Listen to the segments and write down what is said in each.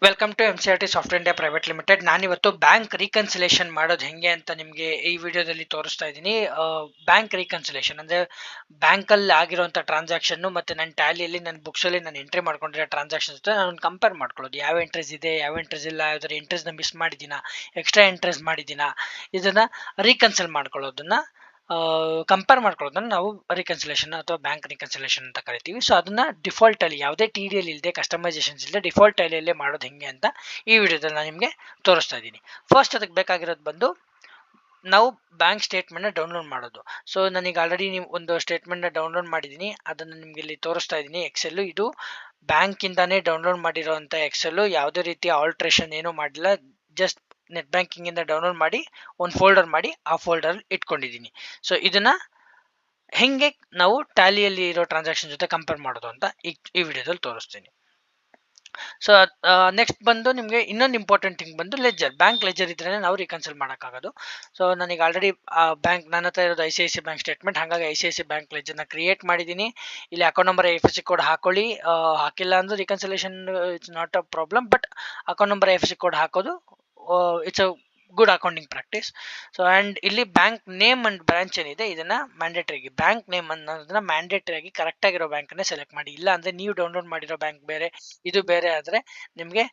Welcome to MCRT software India private limited. ನಾನಿವತ್ತು bank reconciliation ಮಾಡೋದು ಹೆಂಗೆ ಅಂತ ನಿಮಗೆ ಈ ವಿಡಿಯೋದಲ್ಲಿ ತೋರಿಸ್ತಾ ಇದ್ದೀನಿ. ಬ್ಯಾಂಕ್ ರೀಕನ್ಸಿಲೇಷನ್ ಅಂದರೆ ಬ್ಯಾಂಕಲ್ಲಿ ಆಗಿರೋಂಥ ಟ್ರಾನ್ಸಾಕ್ಷನ್ನು ಮತ್ತು ನನ್ನ ಟ್ಯಾಲಿಯಲ್ಲಿ ನನ್ನ ಬುಕ್ಸಲ್ಲಿ ನಾನು ಎಂಟ್ರಿ ಮಾಡ್ಕೊಂಡಿರೋ ಟ್ರಾನ್ಸಾಕ್ಷನ್ಸ್ ಜೊತೆ ನಾನು ಕಂಪೇರ್ ಮಾಡ್ಕೊಳ್ಳೋದು. ಯಾವ ಎಂಟ್ರೀಸ್ ಇದೆ, ಯಾವ ಎಂಟ್ರೀಸ್ ಇಲ್ಲ, ಯಾವ್ದಾರು ಎಂಟ್ರೀಸ್ನ ಮಿಸ್ ಮಾಡಿದ್ದೀನಾ, ಎಕ್ಸ್ಟ್ರಾ ಎಂಟ್ರೀಸ್ ಮಾಡಿದ್ದೀನಾ, ಇದನ್ನು ರೀಕನ್ಸಿಲ್ ಮಾಡ್ಕೊಳ್ಳೋದನ್ನು ಕಂಪೇರ್ ಮಾಡ್ಕೊಳ್ಳೋದನ್ನ ನಾವು ರಿಕನ್ಸಿಲೇಷನ್ ಅಥವಾ ಬ್ಯಾಂಕ್ ರಿಕನ್ಸಿಲೇಷನ್ ಅಂತ ಕರಿತೀವಿ. ಸೊ ಅದನ್ನ ಡಿಫಾಲ್ಟ್ ಅಲ್ಲಿ ಯಾವುದೇ TDL ಇಲ್ಲದೆ, ಕಸ್ಟಮೈಸೇಷನ್ಸ್ ಇಲ್ಲದೆ ಡಿಫಾಲ್ಟ್ ಟೈಲಲ್ಲೇ ಮಾಡೋದು ಹೆಂಗೆ ಅಂತ ಈ ವಿಡಿಯೋದಲ್ಲಿ ನಾನು ನಿಮಗೆ ತೋರಿಸ್ತಾ ಇದ್ದೀನಿ. ಫಸ್ಟ್ ಅದಕ್ಕೆ ಬೇಕಾಗಿರೋದು ಬಂದು ನಾವು ಬ್ಯಾಂಕ್ ಸ್ಟೇಟ್ಮೆಂಟ್ನ ಡೌನ್ಲೋಡ್ ಮಾಡೋದು. ಸೊ ನನಗೆ ಆಲ್ರೆಡಿ ನೀವು ಒಂದು ಸ್ಟೇಟ್ಮೆಂಟ್ನ ಡೌನ್ಲೋಡ್ ಮಾಡಿದ್ದೀನಿ, ಅದನ್ನು ನಿಮಗೆ ಇಲ್ಲಿ ತೋರಿಸ್ತಾ ಇದ್ದೀನಿ. ಎಕ್ಸೆಲ್ ಇದು ಬ್ಯಾಂಕಿಂದಾನೇ ಡೌನ್ಲೋಡ್ ಮಾಡಿರೋಂಥ ಎಕ್ಸೆಲ್, ಯಾವುದೇ ರೀತಿ ಆಲ್ಟ್ರೇಷನ್ ಏನೂ ಮಾಡಿಲ್ಲ. ಜಸ್ಟ್ ನೆಟ್ ಬ್ಯಾಂಕಿಂಗ್ ಇಂದ ಡೌನ್ಲೋಡ್ ಮಾಡಿ ಒಂದು ಫೋಲ್ಡರ್ ಮಾಡಿ ಆ ಫೋಲ್ಡರ್ ಇಟ್ಕೊಂಡಿದ್ದೀನಿ. ಸೊ ಇದನ್ನ ಹೆಂಗೆ ನಾವು ಟ್ಯಾಲಿಯಲ್ಲಿ ಇರೋ ಟ್ರಾನ್ಸಾಕ್ಷನ್ ಜೊತೆ ಕಂಪೇರ್ ಮಾಡೋದು ಅಂತ ಈ ವಿಡಿಯೋದಲ್ಲಿ ತೋರಿಸ್ತೀನಿ. ಸೊ ನೆಕ್ಸ್ಟ್ ಬಂದು ನಿಮಗೆ ಇನ್ನೊಂದು ಇಂಪಾರ್ಟೆಂಟ್ ಥಿಂಗ್ ಬಂದು ಲೆಜರ್. ಬ್ಯಾಂಕ್ ಲೆಜರ್ ಇದ್ರೇ ನಾವು ರಿಕನ್ಸಿಲ್ ಮಾಡೋಕ್ಕಾಗೋದು. ಸೊ ನನಗೆ ಆಲ್ರೆಡಿ ಬ್ಯಾಂಕ್ ನನ್ನ ಹತ್ರ ಇರೋದು ICICI ಬ್ಯಾಂಕ್ ಸ್ಟೇಟ್ಮೆಂಟ್, ಹಾಗಾಗಿ ICICI ಬ್ಯಾಂಕ್ ಲೆಜರ್ನ ಕ್ರಿಯೇಟ್ ಮಾಡಿದ್ದೀನಿ. ಇಲ್ಲಿ ಅಕೌಂಟ್ ನಂಬರ್ IFSC ಕೋಡ್ ಹಾಕೊಳ್ಳಿ. ಹಾಕಿಲ್ಲ ಅಂದ್ರೆ reconciliation it's not a problem, but account number IFSC code ಹಾಕೋದು it's a good accounting practice. So and ಇಲ್ಲಿ ಬ್ಯಾಂಕ್ ನೇಮ್ ಅಂಡ್ ಬ್ರಾಂಚ್ ಏನಿದೆ ಇದನ್ನ ಮ್ಯಾಂಡೇಟರಿ ಬ್ಯಾಂಕ್ ನೇಮ್ ಅನ್ನೋದನ್ನ ಮ್ಯಾಂಡೇಟರಿ ಆಗಿ ಕರೆಕ್ಟ್ ಆಗಿರೋ ಬ್ಯಾಂಕನ್ನೇ ಸೆಲೆಕ್ಟ್ ಮಾಡಿ. ಇಲ್ಲ ಅಂದ್ರೆ ನೀವು ಡೌನ್ಲೋಡ್ ಮಾಡಿರೋ ಬ್ಯಾಂಕ್ ಬೇರೆ, ಇದು ಬೇರೆ ಆದರೆ ನಿಮಗೆ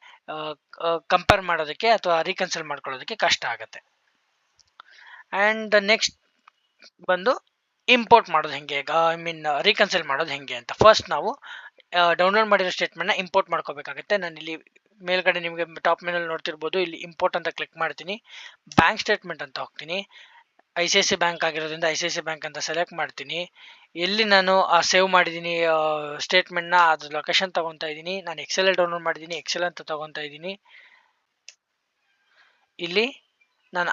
ಕಂಪೇರ್ ಮಾಡೋದಕ್ಕೆ ಅಥವಾ ರೀಕನ್ಸಿಲ್ ಮಾಡ್ಕೊಳ್ಳೋದಕ್ಕೆ ಕಷ್ಟ ಆಗುತ್ತೆ. ಆ್ಯಂಡ್ ನೆಕ್ಸ್ಟ್ ಬಂದು ಇಂಪೋರ್ಟ್ ಮಾಡೋದು ಹೆಂಗೆ, ರೀಕನ್ಸಿಲ್ ಮಾಡೋದು ಹೆಂಗೆ ಅಂತ. ಫಸ್ಟ್ ನಾವು ಡೌನ್ಲೋಡ್ ಮಾಡಿರೋ ಸ್ಟೇಟ್ಮೆಂಟ್ನ ಇಂಪೋರ್ಟ್ ಮಾಡ್ಕೋಬೇಕಾಗುತ್ತೆ. ನಾನು ಇಲ್ಲಿ ಮೇಲ್ಗಡೆ ನಿಮಗೆ ಟಾಪ್ ಮೆನಲ್ಲಿ ನೋಡ್ತಿರ್ಬೋದು, ಇಲ್ಲಿ ಇಂಪೋರ್ಟ್ ಅಂತ ಕ್ಲಿಕ್ ಮಾಡ್ತೀನಿ. ಬ್ಯಾಂಕ್ ಸ್ಟೇಟ್ಮೆಂಟ್ ಅಂತ ಹೋಗ್ತೀನಿ. ICICI ಬ್ಯಾಂಕ್ ಆಗಿರೋದ್ರಿಂದ ICICI ಬ್ಯಾಂಕ್ ಅಂತ ಸೆಲೆಕ್ಟ್ ಮಾಡ್ತೀನಿ. ಎಲ್ಲಿ ನಾನು ಸೇವ್ ಮಾಡಿದ್ದೀನಿ ಸ್ಟೇಟ್ಮೆಂಟ್ನ ಅದ್ರ ಲೊಕೇಶನ್ ತಗೊತಾ ಇದ್ದೀನಿ. ನಾನು ಎಕ್ಸೆಲ್ ಡೌನ್ಲೋಡ್ ಮಾಡಿದ್ದೀನಿ, ಎಕ್ಸೆಲ್ ಅಂತ ತಗೊತಾ ಇದ್ದೀನಿ. ಇಲ್ಲಿ ನಾನು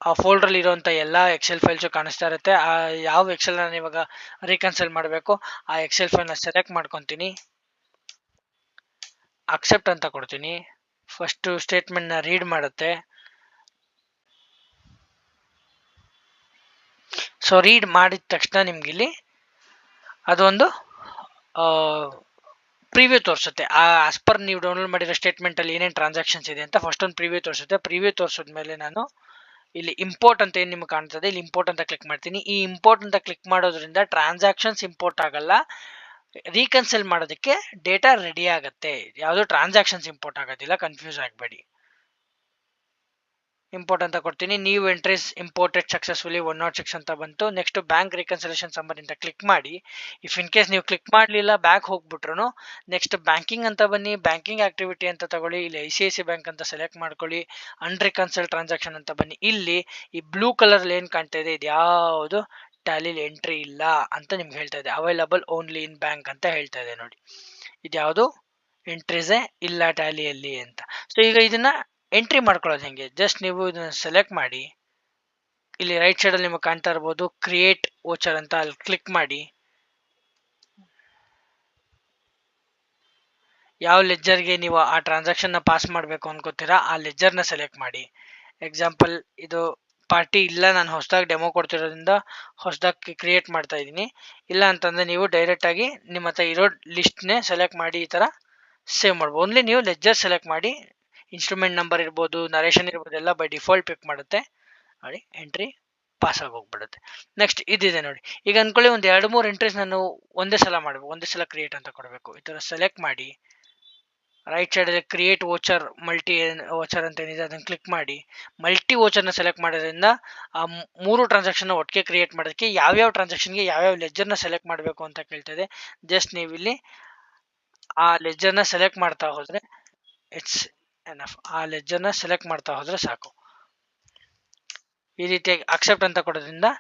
ಆ ಫೋಲ್ಡ್ರಲ್ಲಿ ಇರುವಂಥ ಎಲ್ಲ ಎಕ್ಸೆಲ್ ಫೈಲ್ಸು ಕಾಣಿಸ್ತಾ ಇರುತ್ತೆ. ಯಾವ ಎಕ್ಸೆಲ್ ನಾನು ಇವಾಗ ರೀಕನ್ಸಿಲ್ ಮಾಡಬೇಕು ಆ ಎಕ್ಸೆಲ್ ಫೈಲ್ನ ಸೆಲೆಕ್ಟ್ ಮಾಡ್ಕೊತೀನಿ. ಅಕ್ಸೆಪ್ಟ್ ಅಂತ ಕೊಡ್ತೀನಿ. ಫಸ್ಟು ಸ್ಟೇಟ್ಮೆಂಟ್ನ ರೀಡ್ ಮಾಡುತ್ತೆ. ಸೊ ರೀಡ್ ಮಾಡಿದ ತಕ್ಷಣ ನಿಮ್ಗೆ ಇಲ್ಲಿ ಅದೊಂದು ಪ್ರಿವ್ಯೂ ತೋರಿಸುತ್ತೆ. ಆಸ್ ಪರ್ ನೀವು ಡೌನ್ಲೋಡ್ ಮಾಡಿರೋ ಸ್ಟೇಟ್ಮೆಂಟಲ್ಲಿ ಏನೇನು ಟ್ರಾನ್ಸಾಕ್ಷನ್ಸ್ ಇದೆ ಅಂತ ಫಸ್ಟ್ ಒಂದು ಪ್ರಿವ್ಯೂ ತೋರಿಸುತ್ತೆ. ಪ್ರಿವ್ಯೂ ತೋರಿಸಿದ್ಮೇಲೆ ನಾನು ಇಲ್ಲಿ ಇಂಪೋರ್ಟ್ ಅಂತ ಏನು ನಿಮ್ಗೆ ಕಾಣ್ತದೆ, ಇಲ್ಲಿ ಇಂಪೋರ್ಟ್ ಅಂತ ಕ್ಲಿಕ್ ಮಾಡ್ತೀನಿ. ಈ ಇಂಪೋರ್ಟ್ ಅಂತ ಕ್ಲಿಕ್ ಮಾಡೋದ್ರಿಂದ ಟ್ರಾನ್ಸಾಕ್ಷನ್ಸ್ ಇಂಪೋರ್ಟ್ ಆಗಲ್ಲ, ರೀಕನ್ಸಿಲ್ ಮಾಡೋದಕ್ಕೆ ಡೇಟಾ ರೆಡಿ ಆಗುತ್ತೆ. ಯಾವುದೋ ಟ್ರಾನ್ಸಾಕ್ಷನ್ಸ್ ಇಂಪೋರ್ಟ್ ಆಗೋದಿಲ್ಲ, ಕನ್ಫ್ಯೂಸ್ ಆಗಬೇಡಿ. ಇಂಪೋರ್ಟ್ ಅಂತ ಕೊಡ್ತೀನಿ. ನೀವು ಎಂಟ್ರೀಸ್ ಇಂಪೋರ್ಟೆಡ್ ಸಕ್ಸಸ್ಫುಲಿ 106 ಅಂತ ಬಂತು. ನೆಕ್ಸ್ಟ್ ಬ್ಯಾಂಕ್ ರಿಕನ್ಸಿಲೇಷನ್ ಸಮ್ಮರಿ ಅಂತ ಕ್ಲಿಕ್ ಮಾಡಿ. ಇಫ್ ಇನ್ ಕೇಸ್ ನೀವು ಕ್ಲಿಕ್ ಮಾಡಲಿಲ್ಲ, ಬ್ಯಾಕ್ ಹೋಗ್ಬಿಟ್ರು ನೆಕ್ಸ್ಟ್ ಬ್ಯಾಂಕಿಂಗ್ ಅಂತ ಬನ್ನಿ. ಬ್ಯಾಂಕಿಂಗ್ ಆಕ್ಟಿವಿಟಿ ಅಂತ ತಗೊಳ್ಳಿ. ಇಲ್ಲಿ ICICI ಬ್ಯಾಂಕ್ ಅಂತ ಸೆಲೆಕ್ಟ್ ಮಾಡ್ಕೊಳ್ಳಿ. ಅನ್ರಿಕನ್ಸಿಲ್ ಟ್ರಾನ್ಸಾಕ್ಷನ್ ಅಂತ ಬನ್ನಿ. ಇಲ್ಲಿ ಈ ಬ್ಲೂ ಕಲರ್ ಏನು ಕಾಣ್ತಾ ಇದೆ, ಇದು ಯಾವುದು ಟ್ಯಾಲಿಲಿ ಎಂಟ್ರಿ ಇಲ್ಲ ಅಂತ ನಿಮ್ಗೆ ಹೇಳ್ತಾ ಇದೆ. ಅವೈಲಬಲ್ ಓನ್ಲಿ ಇನ್ ಬ್ಯಾಂಕ್ ಅಂತ ಹೇಳ್ತಾ ಇದೆ ನೋಡಿ. ಇದ್ಯಾವುದು ಎಂಟ್ರೀಸೇ ಇಲ್ಲ ಟ್ಯಾಲಿಯಲ್ಲಿ ಅಂತ. ಸೊ ಈಗ ಇದನ್ನ ಎಂಟ್ರಿ ಮಾಡ್ಕೊಳ್ಳೋದು ಹೆಂಗೆ, ಜಸ್ಟ್ ನೀವು ಇದನ್ನ ಸೆಲೆಕ್ಟ್ ಮಾಡಿ. ಇಲ್ಲಿ ರೈಟ್ ಸೈಡಲ್ಲಿ ನಿಮಗೆ ಕಾಣ್ತಾ ಇರ್ಬೋದು ಕ್ರಿಯೇಟ್ ವೋಚರ್ ಅಂತ, ಅಲ್ಲಿ ಕ್ಲಿಕ್ ಮಾಡಿ. ಯಾವ ಲೆಜರ್ಗೆ ನೀವು ಆ ಟ್ರಾನ್ಸಾಕ್ಷನ್ನ ಪಾಸ್ ಮಾಡಬೇಕು ಅನ್ಕೋತೀರಾ ಆ ಲೆಜರ್ನ ಸೆಲೆಕ್ಟ್ ಮಾಡಿ. ಎಕ್ಸಾಂಪಲ್ ಇದು ಪಾರ್ಟಿ ಇಲ್ಲ, ನಾನು ಹೊಸದಾಗಿ ಡೆಮೋ ಕೊಡ್ತಿರೋದ್ರಿಂದ ಹೊಸದಾಗಿ ಕ್ರಿಯೇಟ್ ಮಾಡ್ತಾ ಇದ್ದೀನಿ. ಇಲ್ಲ ಅಂತಂದರೆ ನೀವು ಡೈರೆಕ್ಟಾಗಿ ನಿಮ್ಮ ಹತ್ರ ಇರೋ ಲಿಸ್ಟ್ನೇ ಸೆಲೆಕ್ಟ್ ಮಾಡಿ ಈ ಥರ ಸೇವ್ ಮಾಡ್ಬೋದು. ಓನ್ಲಿ ನೀವು ಲೆಜರ್ ಸೆಲೆಕ್ಟ್ ಮಾಡಿ. ಇನ್ಸ್ಟ್ರೂಮೆಂಟ್ ನಂಬರ್ ಇರ್ಬೋದು, ನರೇಷನ್ ಇರ್ಬೋದು, ಎಲ್ಲ ಬೈ ಡಿಫಾಲ್ಟ್ ಪಿಕ್ ಮಾಡುತ್ತೆ ನೋಡಿ. ಎಂಟ್ರಿ ಪಾಸ್ ಆಗಿ ಹೋಗ್ಬಿಡುತ್ತೆ. ನೆಕ್ಸ್ಟ್ ಇದಿದೆ ನೋಡಿ. ಈಗ ಅಂದ್ಕೊಳ್ಳಿ ಒಂದು 2-3 ಎಂಟ್ರೀಸ್ ನಾನು ಒಂದೇ ಸಲ ಮಾಡಬೇಕು, ಒಂದೇ ಸಲ ಕ್ರಿಯೇಟ್ ಅಂತ ಕೊಡಬೇಕು. ಈ ಥರ ಸೆಲೆಕ್ಟ್ ಮಾಡಿ. ರೈಟ್ ಸೈಡಲ್ಲಿ ಕ್ರಿಯೇಟ್ ವೋಚರ್ ಮಲ್ಟಿ ವೋಚರ್ ಅಂತ ಏನಿದೆ ಅದನ್ನು ಕ್ಲಿಕ್ ಮಾಡಿ. ಮಲ್ಟಿ ವೋಚರ್ನ ಸೆಲೆಕ್ಟ್ ಮಾಡೋದ್ರಿಂದ ಆ 3 ಟ್ರಾನ್ಸಾಕ್ಷನ್ನ ಒಟ್ಟಿಗೆ ಕ್ರಿಯೇಟ್ ಮಾಡೋದಕ್ಕೆ ಯಾವ್ಯಾವ ಟ್ರಾನ್ಸಾಕ್ಷನ್ಗೆ ಯಾವ್ಯಾವ ಲೆಜರ್ನ ಸೆಲೆಕ್ಟ್ ಮಾಡಬೇಕು ಅಂತ ಕೇಳ್ತದೆ. ಜಸ್ಟ್ ನೀವು ಇಲ್ಲಿ ಆ ಲೆಜರ್ನ ಸೆಲೆಕ್ಟ್ ಮಾಡ್ತಾ ಹೋದರೆ ಇಟ್ಸ್ ಎನಫ್. ಆ ಲೆಜರ್ನ ಸೆಲೆಕ್ಟ್ ಮಾಡ್ತಾ ಹೋದರೆ ಸಾಕು. ಈ ರೀತಿಯಾಗಿ ಅಕ್ಸೆಪ್ಟ್ ಅಂತ ಕೊಡೋದ್ರಿಂದ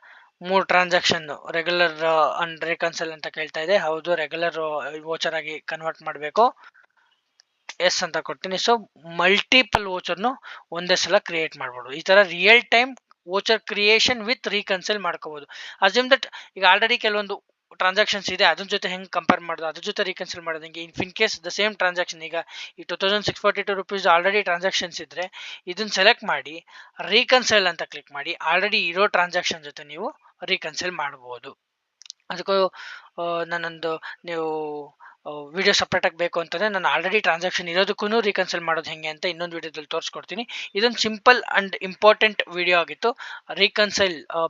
3 ಟ್ರಾನ್ಸಾಕ್ಷನ್ ರೆಗ್ಯುಲರ್ ಅಂಡ್ ರಿಕನ್ಸಿಲ್ ಅಂತ ಕೇಳ್ತಾ ಇದೆ. ಹೌದು, ರೆಗ್ಯುಲರ್ ವೋಚರ್ ಆಗಿ ಕನ್ವರ್ಟ್ ಮಾಡಬೇಕು. ಎಸ್ ಅಂತ ಕೊಡ್ತೀನಿ. ಸೊ ಮಲ್ಟಿಪಲ್ ವೋಚರ್ನು ಒಂದೇ ಸಲ ಕ್ರಿಯೇಟ್ ಮಾಡ್ಬೋದು. ಈ ಥರ real time voucher creation with reconcile ಮಾಡ್ಕೋಬೋದು. ಅಸ್ಯೂಮ್ ದಟ್ ಈಗ ಆಲ್ರೆಡಿ ಕೆಲವೊಂದು ಟ್ರಾನ್ಸಾಕ್ಷನ್ಸ್ ಇದೆ, ಅದ್ರ ಜೊತೆ ಹೆಂಗೆ ಕಂಪೇರ್ ಮಾಡೋದು, ಅದ್ರ ಜೊತೆ ರೀಕನ್ಸಿಲ್ ಮಾಡೋದು ಹೆಂಗೆ. In case the same transaction, ಈಗ ಈ 2642 rupees ಆಲ್ರೆಡಿ ಟ್ರಾನ್ಸಾಕ್ಷನ್ಸ್ ಇದ್ದರೆ ಇದನ್ನು ಸೆಲೆಕ್ಟ್ ಮಾಡಿ ರೀಕನ್ಸಿಲ್ ಅಂತ ಕ್ಲಿಕ್ ಮಾಡಿ. ಆಲ್ರೆಡಿ ಇರೋ ಟ್ರಾನ್ಸಾಕ್ಷನ್ ಜೊತೆ ನೀವು ರೀಕನ್ಸಿಲ್ ಮಾಡ್ಬೋದು. ಅದಕ್ಕೂ ನಾನೊಂದು ನೀವು ವಿಡಿಯೋ ಸಪ್ರೇಟಾಗಿ ಬೇಕು ಅಂತಂದರೆ ನಾನು ಆಲ್ರೆಡಿ ಟ್ರಾನ್ಸಾಕ್ಷನ್ ಇರೋದಕ್ಕೂ ರೀಕನ್ಸಲ್ ಮಾಡೋದು ಹೆಂಗೆ ಅಂತ ಇನ್ನೊಂದು ವಿಡಿಯೋದಲ್ಲಿ ತೋರಿಸ್ಕೊಡ್ತೀನಿ. ಇದೊಂದು ಸಿಂಪಲ್ ಆ್ಯಂಡ್ ಇಂಪಾರ್ಟೆಂಟ್ ವಿಡಿಯೋ ಆಗಿತ್ತು,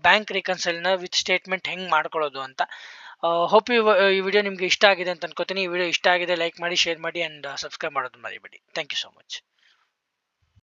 ಬ್ಯಾಂಕ್ ರೀಕನ್ಸೈಲ್ನ ವಿತ್ ಸ್ಟೇಟ್ಮೆಂಟ್ ಹೆಂಗೆ ಮಾಡ್ಕೊಳ್ಳೋದು ಅಂತ. ಹೋಪ್ ಈ ವಿಡಿಯೋ ನಿಮಗೆ ಇಷ್ಟ ಆಗಿದೆ ಅಂತ ಅನ್ಕೋತೀನಿ. ಈ ವಿಡಿಯೋ ಇಷ್ಟ ಆಗಿದೆ ಲೈಕ್ ಮಾಡಿ, ಶೇರ್ ಮಾಡಿ ಆ್ಯಂಡ್ ಸಬ್ಸ್ಕ್ರೈಬ್ ಮಾಡೋದು ಮರಿಬೇಡಿ. Thank you so much.